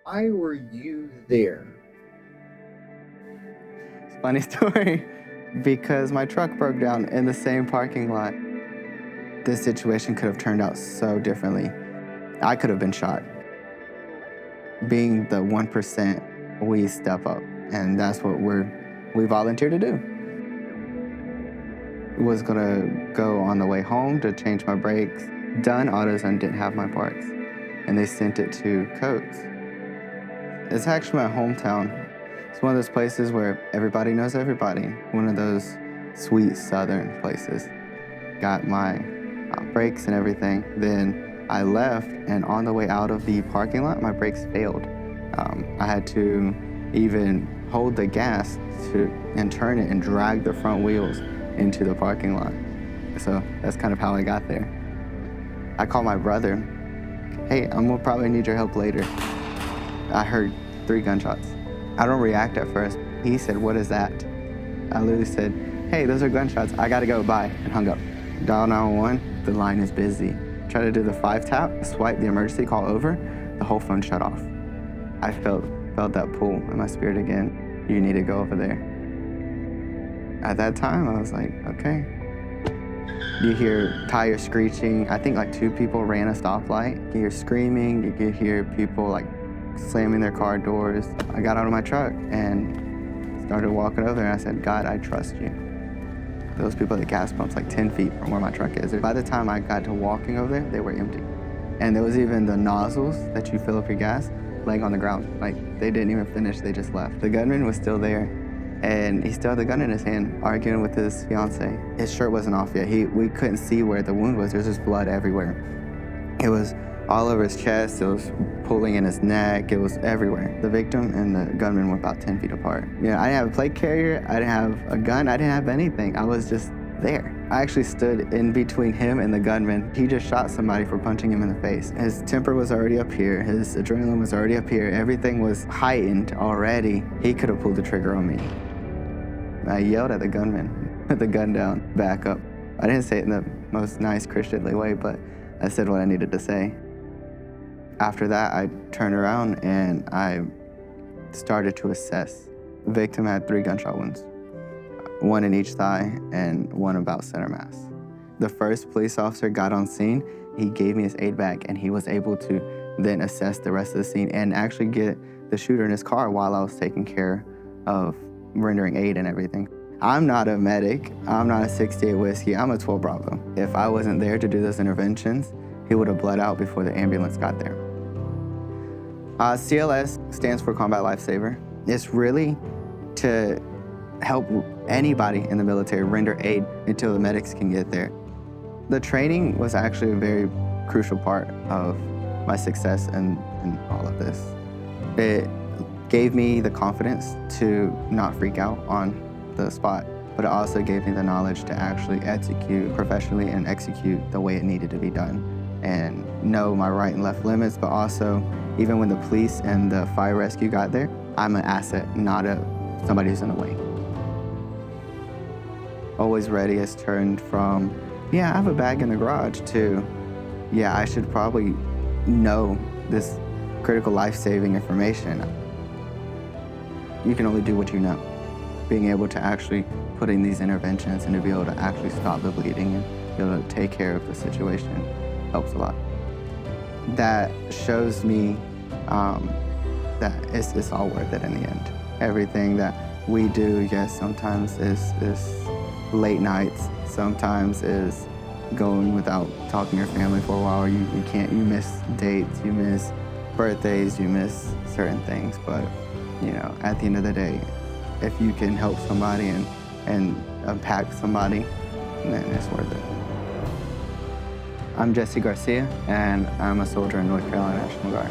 Why were you there? Funny story, because my truck broke down in the same parking lot. This situation could have turned out so differently. I could have been shot. Being the 1%, we step up, and that's what we volunteered to do. Was gonna go on the way home to change my brakes. Done AutoZone didn't have my parts, and they sent it to Coates. It's actually my hometown. It's one of those places where everybody knows everybody. One of those sweet southern places. Got my brakes and everything. Then I left, and on the way out of the parking lot, my brakes failed. I had to even hold the gas and turn it and drag the front wheels into the parking lot. So that's kind of how I got there. I called my brother. Hey, I'm gonna probably need your help later. I heard 3 gunshots. I don't react at first. He said, what is that? I literally said, hey, those are gunshots. I gotta go, bye, and hung up. Dial 911, the line is busy. Try to do the 5-tap, swipe the emergency call over, the whole phone shut off. I felt that pull in my spirit again. You need to go over there. At that time, I was like, okay. You hear tires screeching. I think like 2 people ran a stoplight. You hear screaming, you could hear people like slamming their car doors. I got out of my truck and started walking over and I said, God, I trust you. Those people at the gas pumps like 10 feet from where my truck is. By the time I got to walking over there, they were empty. And there was even the nozzles that you fill up your gas laying on the ground. Like they didn't even finish, they just left. The gunman was still there and he still had the gun in his hand, arguing with his fiance. His shirt wasn't off yet. We couldn't see where the wound was. There was just blood everywhere. It was all over his chest, it was pulling in his neck, it was everywhere. The victim and the gunman were about 10 feet apart. You know, I didn't have a plate carrier, I didn't have a gun, I didn't have anything. I was just there. I actually stood in between him and the gunman. He just shot somebody for punching him in the face. His temper was already up here, his adrenaline was already up here, everything was heightened already. He could have pulled the trigger on me. I yelled at the gunman, put the gun down, back up. I didn't say it in the most nice Christianly way, but I said what I needed to say. After that, I turned around and I started to assess. The victim had 3 gunshot wounds, 1 in each thigh and 1 about center mass. The first police officer got on scene, he gave me his aid bag and he was able to then assess the rest of the scene and actually get the shooter in his car while I was taking care of rendering aid and everything. I'm not a medic, I'm not a 68 whiskey, I'm a 12 Bravo. If I wasn't there to do those interventions, he would have bled out before the ambulance got there. CLS stands for Combat Lifesaver. It's really to help anybody in the military render aid until the medics can get there. The training was actually a very crucial part of my success in all of this. It gave me the confidence to not freak out on the spot, but it also gave me the knowledge to actually execute professionally and execute the way it needed to be done and know my right and left limits, but also even when the police and the fire rescue got there, I'm an asset, not somebody who's in the way. Always ready has turned from, yeah, I have a bag in the garage to, yeah, I should probably know this critical life-saving information. You can only do what you know. Being able to actually put in these interventions and to be able to actually stop the bleeding and be able to take care of the situation helps a lot. That shows me that it's all worth it in the end. Everything that we do, yes, sometimes is late nights, sometimes is going without talking to your family for a while. You miss dates, you miss birthdays, you miss certain things, but you know, at the end of the day, if you can help somebody and impact somebody, then it's worth it. I'm Jessy Garcia, and I'm a soldier in North Carolina National Guard.